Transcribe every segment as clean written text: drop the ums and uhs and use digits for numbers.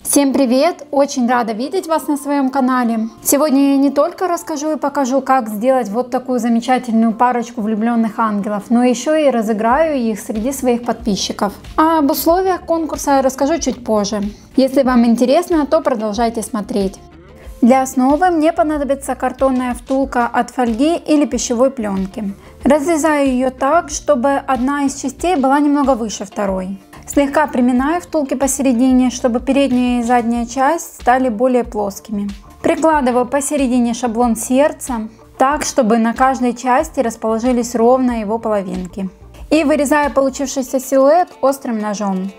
Всем привет! Очень рада видеть вас на своем канале. Сегодня я не только расскажу и покажу, как сделать вот такую замечательную парочку влюбленных ангелов, но еще и разыграю их среди своих подписчиков. А об условиях конкурса я расскажу чуть позже. Если вам интересно, то продолжайте смотреть. Для основы мне понадобится картонная втулка от фольги или пищевой пленки. Разрезаю ее так, чтобы одна из частей была немного выше второй. Слегка приминаю втулки посередине, чтобы передняя и задняя часть стали более плоскими. Прикладываю посередине шаблон сердца, так, чтобы на каждой части расположились ровно его половинки. И вырезаю получившийся силуэт острым ножом.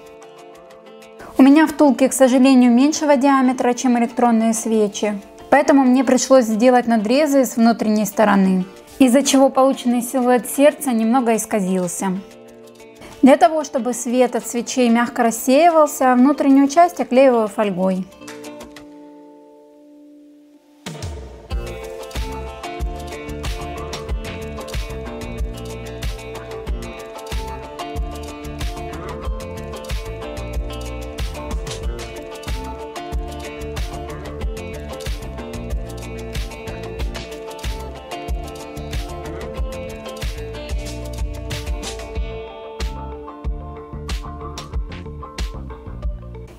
У меня втулки, к сожалению, меньшего диаметра, чем электронные свечи, поэтому мне пришлось сделать надрезы с внутренней стороны, из-за чего полученный силуэт сердца немного исказился. Для того, чтобы свет от свечей мягко рассеивался, внутреннюю часть оклеиваю фольгой.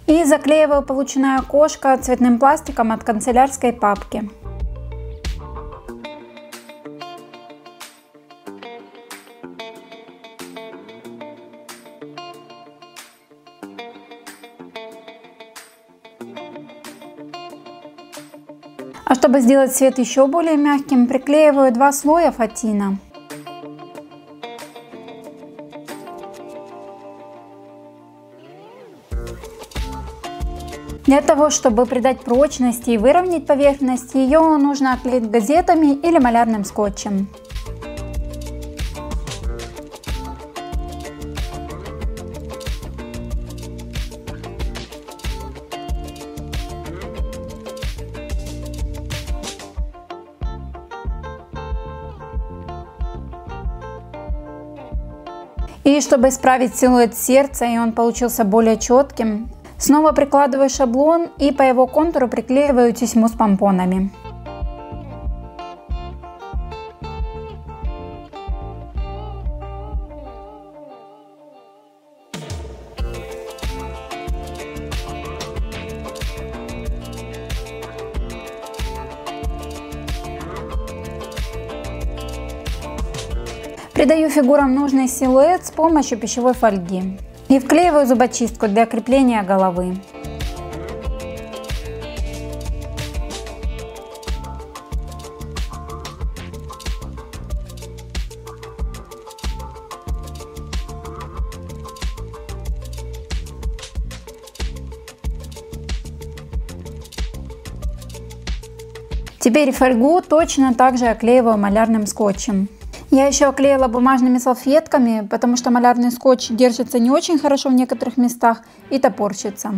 И заклеиваю полученное окошко цветным пластиком от канцелярской папки. А чтобы сделать цвет еще более мягким, приклеиваю 2 слоя фатина. Для того, чтобы придать прочности и выровнять поверхность, ее нужно оклеить газетами или малярным скотчем. И чтобы исправить силуэт сердца, и он получился более четким, снова прикладываю шаблон и по его контуру приклеиваю тесьму с помпонами. Придаю фигурам нужный силуэт с помощью пищевой фольги. И вклеиваю зубочистку для крепления головы. Теперь фольгу точно так же оклеиваю малярным скотчем. Я еще оклеила бумажными салфетками, потому что малярный скотч держится не очень хорошо в некоторых местах и топорщится.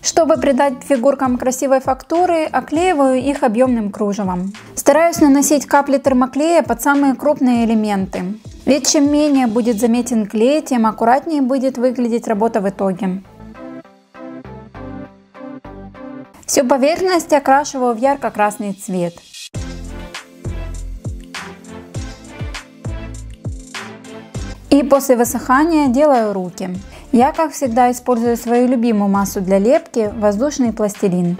Чтобы придать фигуркам красивой фактуры, оклеиваю их объемным кружевом. Стараюсь наносить капли термоклея под самые крупные элементы. Ведь чем менее будет заметен клей, тем аккуратнее будет выглядеть работа в итоге. Всю поверхность окрашиваю в ярко-красный цвет. И после высыхания делаю руки. Я, как всегда, использую свою любимую массу для лепки – воздушный пластилин.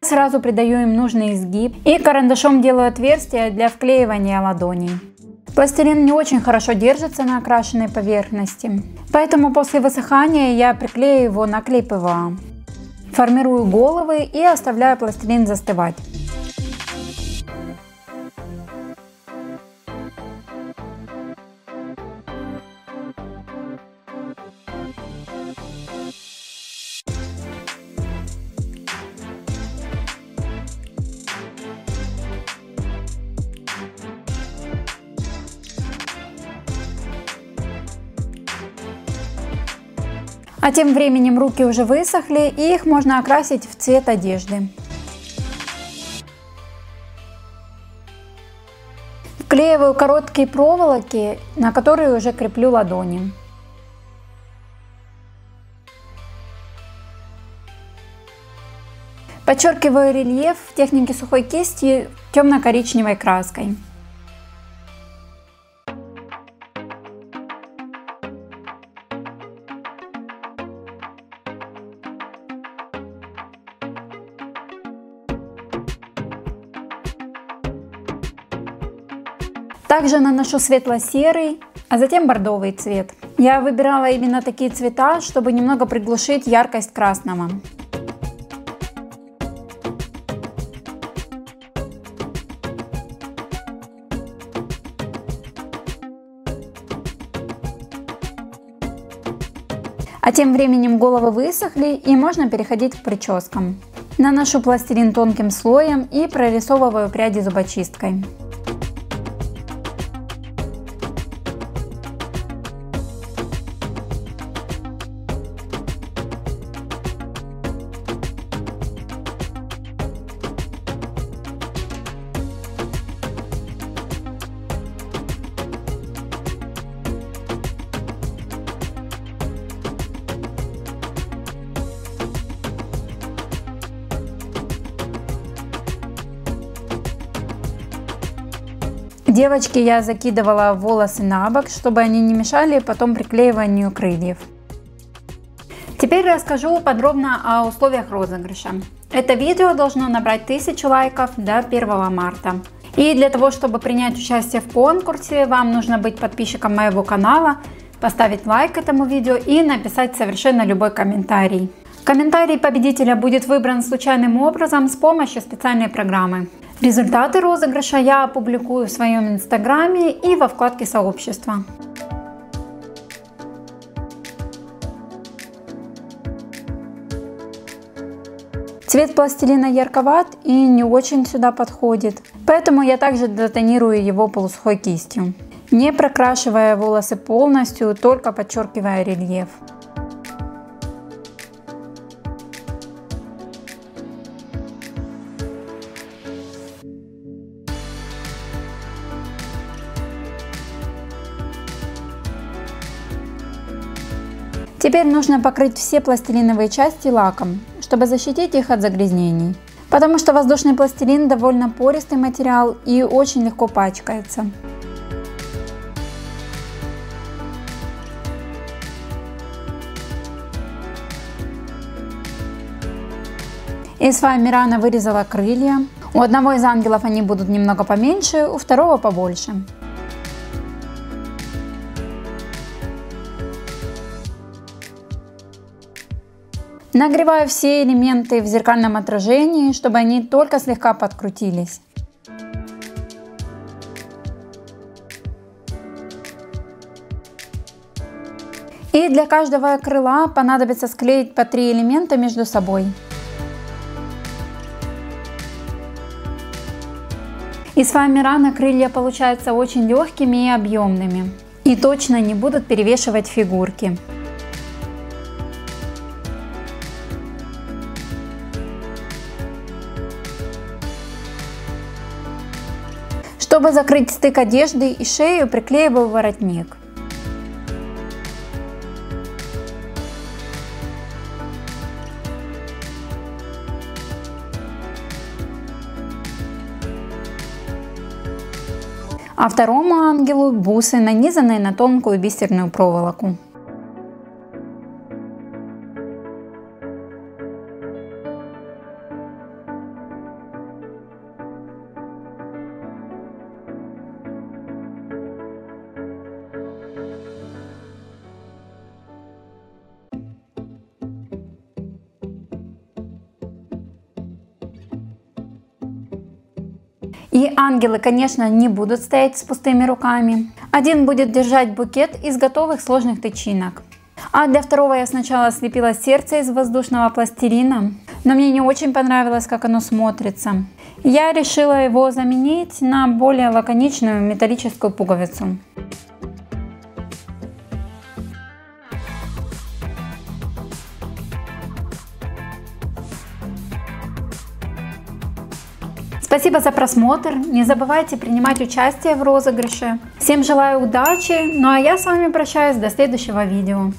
Сразу придаю им нужный изгиб и карандашом делаю отверстия для вклеивания ладоней. Пластилин не очень хорошо держится на окрашенной поверхности, поэтому после высыхания я приклею его на клей ПВА. Формирую головы и оставляю пластилин застывать. А тем временем руки уже высохли, и их можно окрасить в цвет одежды. Вклеиваю короткие проволоки, на которые уже креплю ладони. Подчеркиваю рельеф в технике сухой кисти темно-коричневой краской. Также наношу светло-серый, а затем бордовый цвет. Я выбирала именно такие цвета, чтобы немного приглушить яркость красного. А тем временем головы высохли, и можно переходить к прическам. Наношу пластилин тонким слоем и прорисовываю пряди зубочисткой. Девочке я закидывала волосы на бок, чтобы они не мешали потом приклеиванию крыльев. Теперь расскажу подробно о условиях розыгрыша. Это видео должно набрать 1000 лайков до 1 марта. И для того, чтобы принять участие в конкурсе, вам нужно быть подписчиком моего канала, поставить лайк этому видео и написать совершенно любой комментарий. Комментарий победителя будет выбран случайным образом с помощью специальной программы. Результаты розыгрыша я опубликую в своем инстаграме и во вкладке сообщества. Цвет пластилина ярковат и не очень сюда подходит, поэтому я также детонирую его полусухой кистью, не прокрашивая волосы полностью, только подчеркивая рельеф. Теперь нужно покрыть все пластилиновые части лаком, чтобы защитить их от загрязнений. Потому что воздушный пластилин довольно пористый материал и очень легко пачкается. Из фоамирана вырезала крылья. У одного из ангелов они будут немного поменьше, у второго побольше. Нагреваю все элементы в зеркальном отражении, чтобы они только слегка подкрутились. И для каждого крыла понадобится склеить по 3 элемента между собой. Из фоамирана крылья получаются очень легкими и объемными, и точно не будут перевешивать фигурки. Чтобы закрыть стык одежды и шею, приклеиваю воротник. А второму ангелу бусы, нанизанные на тонкую бисерную проволоку. И ангелы, конечно, не будут стоять с пустыми руками. Один будет держать букет из готовых сложных тычинок. А для второго я сначала слепила сердце из воздушного пластилина, но мне не очень понравилось, как оно смотрится. Я решила его заменить на более лаконичную металлическую пуговицу. Спасибо за просмотр. Не забывайте принимать участие в розыгрыше. Всем желаю удачи. Ну а я с вами прощаюсь до следующего видео.